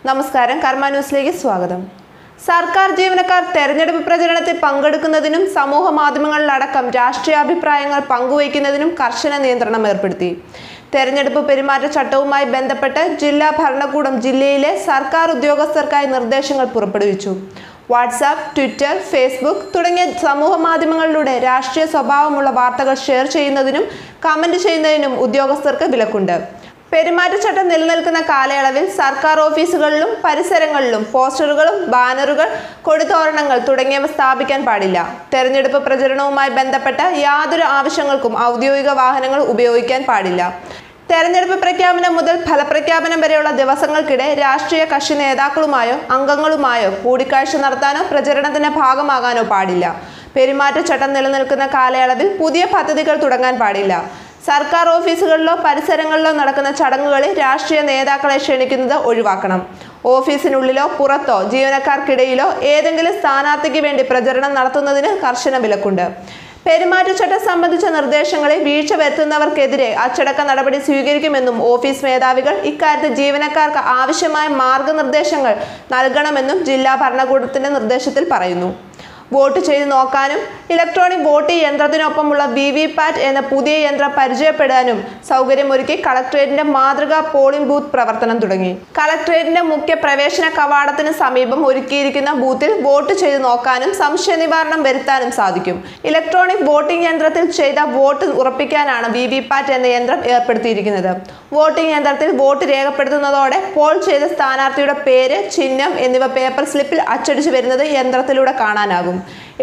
നമസ്കാരം, കർമ്മ ന്യൂസിലേക്ക് സ്വാഗതം. സർക്കാർ ജീവനക്കാർ തെരഞ്ഞെടുപ്പ് പ്രചരണത്തിൽ പങ്കെടുക്കുന്നതിനും സമൂഹ മാധ്യമങ്ങളിലടക്കം രാഷ്ട്രീയാഭിപ്രായങ്ങൾ പങ്കുവയ്ക്കുന്നതിനും കർശന നിയന്ത്രണം ഏർപ്പെടുത്തി. തെരഞ്ഞെടുപ്പ് പെരുമാറ്റച്ചട്ടവുമായി ബന്ധപ്പെട്ട് ജില്ലാ ഭരണകൂടം ജില്ലയിലെ സർക്കാർ ഉദ്യോഗസ്ഥർക്കായി നിർദ്ദേശങ്ങൾ പുറപ്പെടുവിച്ചു. വാട്സാപ്പ്, ട്വിറ്റർ, ഫേസ്ബുക്ക് തുടങ്ങിയ സമൂഹ മാധ്യമങ്ങളിലൂടെ രാഷ്ട്രീയ സ്വഭാവമുള്ള വാർത്തകൾ ഷെയർ ചെയ്യുന്നതിനും കമന്റ് ചെയ്യുന്നതിനും ഉദ്യോഗസ്ഥർക്ക് വിലക്കുണ്ട്. പെരുമാറ്റച്ചട്ടം നിലനിൽക്കുന്ന കാലയളവിൽ സർക്കാർ ഓഫീസുകളിലും പരിസരങ്ങളിലും പോസ്റ്ററുകളും ബാനറുകൾ, കൊടിതോരണങ്ങൾ തുടങ്ങിയവ സ്ഥാപിക്കാൻ പാടില്ല. തെരഞ്ഞെടുപ്പ് പ്രചരണവുമായി ബന്ധപ്പെട്ട യാതൊരു ആവശ്യങ്ങൾക്കും ഔദ്യോഗിക വാഹനങ്ങൾ ഉപയോഗിക്കാൻ പാടില്ല. തെരഞ്ഞെടുപ്പ് പ്രഖ്യാപനം മുതൽ ഫലപ്രഖ്യാപനം വരെയുള്ള ദിവസങ്ങൾക്കിടെ രാഷ്ട്രീയ കക്ഷി നേതാക്കളുമായോ അംഗങ്ങളുമായോ കൂടിക്കാഴ്ച നടത്താനോ പ്രചരണത്തിന്റെ ഭാഗമാകാനോ പാടില്ല. പെരുമാറ്റച്ചട്ടം നിലനിൽക്കുന്ന കാലയളവിൽ പുതിയ പദ്ധതികൾ തുടങ്ങാൻ പാടില്ല. സർക്കാർ ഓഫീസുകളിലോ പരിസരങ്ങളിലോ നടക്കുന്ന ചടങ്ങുകളിൽ രാഷ്ട്രീയ നേതാക്കളെ ക്ഷണിക്കുന്നത് ഒഴിവാക്കണം. ഓഫീസിനുള്ളിലോ പുറത്തോ ജീവനക്കാർക്കിടയിലോ ഏതെങ്കിലും സ്ഥാനാർത്ഥിക്ക് വേണ്ടി പ്രചരണം നടത്തുന്നതിന് കർശന വിലക്കുണ്ട്. പെരുമാറ്റച്ചട്ടം സംബന്ധിച്ച നിർദ്ദേശങ്ങളിൽ വീഴ്ച വരുത്തുന്നവർക്കെതിരെ അച്ചടക്ക നടപടി സ്വീകരിക്കുമെന്നും ഓഫീസ് മേധാവികൾ ഇക്കാര്യത്തിൽ ജീവനക്കാർക്ക് ആവശ്യമായ മാർഗനിർദ്ദേശങ്ങൾ നൽകണമെന്നും ജില്ലാ ഭരണകൂടത്തിന്റെ നിർദ്ദേശത്തിൽ പറയുന്നു. വോട്ട് ചെയ്ത് നോക്കാനും ഇലക്ട്രോണിക് വോട്ടിംഗ് യന്ത്രത്തിനൊപ്പമുള്ള VVPAT എന്ന പുതിയ യന്ത്രം പരിചയപ്പെടാനും സൗകര്യമൊരുക്കി കളക്ടറേറ്റിന്റെ മാതൃകാ പോളിംഗ് ബൂത്ത് പ്രവർത്തനം തുടങ്ങി. കളക്ടറേറ്റിന്റെ മുഖ്യ പ്രവേശന കവാടത്തിന് സമീപം ഒരുക്കിയിരിക്കുന്ന ബൂത്തിൽ വോട്ട് ചെയ്ത് നോക്കാനും സംശയ നിവാരണം വരുത്താനും സാധിക്കും. ഇലക്ട്രോണിക് വോട്ടിംഗ് യന്ത്രത്തിൽ ചെയ്ത വോട്ട് ഉറപ്പിക്കാനാണ് VVPAT എന്ന യന്ത്രം ഏർപ്പെടുത്തിയിരിക്കുന്നത്. വോട്ടിംഗ് യന്ത്രത്തിൽ വോട്ട് രേഖപ്പെടുത്തുന്നതോടെ പോൾ ചെയ്ത സ്ഥാനാർത്ഥിയുടെ പേര്, ചിഹ്നം എന്നിവ പേപ്പർ സ്ലിപ്പിൽ അച്ചടിച്ചു വരുന്നത് യന്ത്രത്തിലൂടെ കാണാനാകും.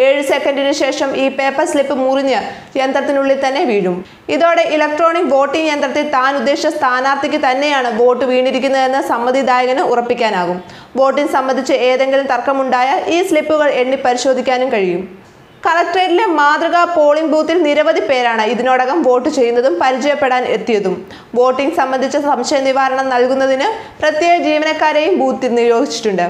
7 സെക്കൻഡിന് ശേഷം ഈ പേപ്പർ സ്ലിപ്പ് മുറിഞ്ഞ് യന്ത്രത്തിനുള്ളിൽ തന്നെ വീഴും. ഇതോടെ ഇലക്ട്രോണിക് വോട്ടിംഗ് യന്ത്രത്തിൽ താൻ ഉദ്ദേശിച്ച സ്ഥാനാർത്ഥിക്ക് തന്നെയാണ് വോട്ട് വീണിരിക്കുന്നതെന്ന് സമ്മതിദായകന് ഉറപ്പിക്കാനാകും. വോട്ടിംഗ് സംബന്ധിച്ച് ഏതെങ്കിലും തർക്കമുണ്ടായാൽ ഈ സ്ലിപ്പുകൾ എണ്ണി പരിശോധിക്കാനും കഴിയും. കളക്ടറേറ്റിലെ മാതൃകാ പോളിംഗ് ബൂത്തിൽ നിരവധി പേരാണ് ഇതിനോടകം വോട്ട് ചെയ്യുന്നതും പരിചയപ്പെടാൻ എത്തിയതും. വോട്ടിംഗ് സംബന്ധിച്ച സംശയ നിവാരണം നൽകുന്നതിന് പ്രത്യേക ജീവനക്കാരെയും ബൂത്തിൽ നിയോഗിച്ചിട്ടുണ്ട്.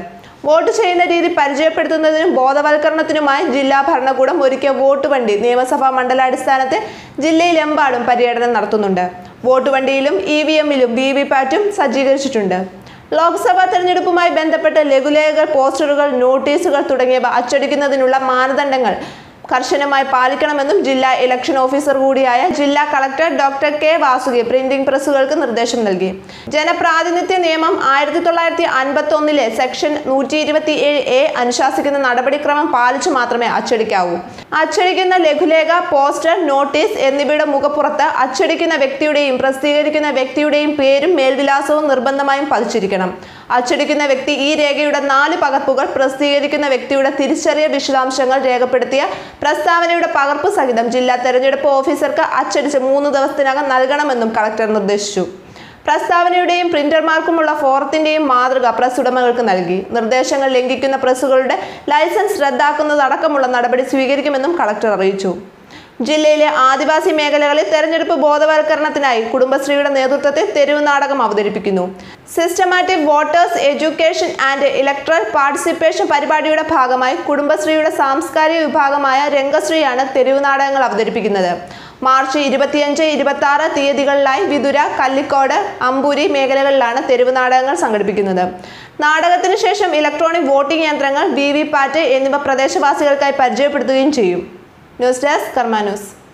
വോട്ട് ചെയ്യുന്ന രീതി പരിചയപ്പെടുത്തുന്നതിനും ബോധവൽക്കരണത്തിനുമായി ജില്ലാ ഭരണകൂടം ഒരുക്കിയ വോട്ട് വണ്ടി നിയമസഭാ മണ്ഡലാടിസ്ഥാനത്തിൽ ജില്ലയിലെമ്പാടും പര്യടനം നടത്തുന്നുണ്ട്. വോട്ട് വണ്ടിയിലും EVM-ലും VVPAT-ഉം സജ്ജീകരിച്ചിട്ടുണ്ട്. ലോക്സഭാ തെരഞ്ഞെടുപ്പുമായി ബന്ധപ്പെട്ട് ലഘുലേഖകൾ, പോസ്റ്ററുകൾ, നോട്ടീസുകൾ തുടങ്ങിയവ അച്ചടിക്കുന്നതിനുള്ള മാനദണ്ഡങ്ങൾ കർശനമായി പാലിക്കണമെന്നും ജില്ലാ ഇലക്ഷൻ ഓഫീസർ കൂടിയായ ജില്ലാ collector doctor K. Vasuki printing പ്രസ്സുകൾക്ക് നിർദ്ദേശം നൽകി. ജനപ്രാതിനിധ്യ നിയമം 1951 സെക്ഷൻ 127A അനുശാസിക്കുന്ന നടപടിക്രമം പാലിച്ചു മാത്രമേ അച്ചടിക്കാവൂ. അച്ചടിക്കുന്ന ലഘുലേഖ, പോസ്റ്റർ, നോട്ടീസ് എന്നിവയുടെ മുഖപ്പുറത്ത് അച്ചടിക്കുന്ന വ്യക്തിയുടെയും പ്രസിദ്ധീകരിക്കുന്ന വ്യക്തിയുടെയും പേരും മേൽവിലാസവും നിർബന്ധമായും പതിച്ചിരിക്കണം. അച്ചടിക്കുന്ന വ്യക്തി ഈ രേഖയുടെ 4 പകർപ്പുകൾ പ്രസിദ്ധീകരിക്കുന്ന വ്യക്തിയുടെ തിരിച്ചറിയൽ വിശദാംശങ്ങൾ രേഖപ്പെടുത്തിയ പ്രസ്താവനയുടെ പകർപ്പ് സഹിതം ജില്ലാ തെരഞ്ഞെടുപ്പ് ഓഫീസർക്ക് അച്ചടിച്ച് 3 ദിവസത്തിനകം നൽകണമെന്നും കളക്ടർ നിർദ്ദേശിച്ചു. പ്രസ്താവനയുടെയും പ്രിന്റർമാർക്കുമുള്ള ഫോറത്തിന്റെയും മാതൃക പ്രസ് ഉടമകൾക്ക് നൽകി. നിർദ്ദേശങ്ങൾ ലംഘിക്കുന്ന പ്രസ്സുകളുടെ ലൈസൻസ് റദ്ദാക്കുന്നതടക്കമുള്ള നടപടി സ്വീകരിക്കുമെന്നും കളക്ടർ അറിയിച്ചു. ജില്ലയിലെ ആദിവാസി മേഖലകളിൽ തെരഞ്ഞെടുപ്പ് ബോധവൽക്കരണത്തിനായി കുടുംബശ്രീയുടെ നേതൃത്വത്തിൽ തെരുവ് നാടകം അവതരിപ്പിക്കുന്നു. Systematic voters education and electoral participation പരിപാടിയുടെ ഭാഗമായി കുടുംബശ്രീയുടെ സാംസ്കാരിക വിഭാഗമായ രംഗശ്രീയാണ് തെരുവ് നാടകങ്ങൾ അവതരിപ്പിക്കുന്നത്. മാർച്ച് 25, 26 തീയതികളിലായി വിതുര, കല്ലിക്കോട്, അമ്പൂരി മേഖലകളിലാണ് തെരുവ് നാടകങ്ങൾ സംഘടിപ്പിക്കുന്നത്. നാടകത്തിന് ശേഷം ഇലക്ട്രോണിക് വോട്ടിംഗ് യന്ത്രങ്ങൾ, VVPAT എന്നിവ പ്രദേശവാസികൾക്കായി പരിചയപ്പെടുത്തുകയും ചെയ്യും. ന്യൂസ് ഡെസ്ക്, കർമ്മ ന്യൂസ്.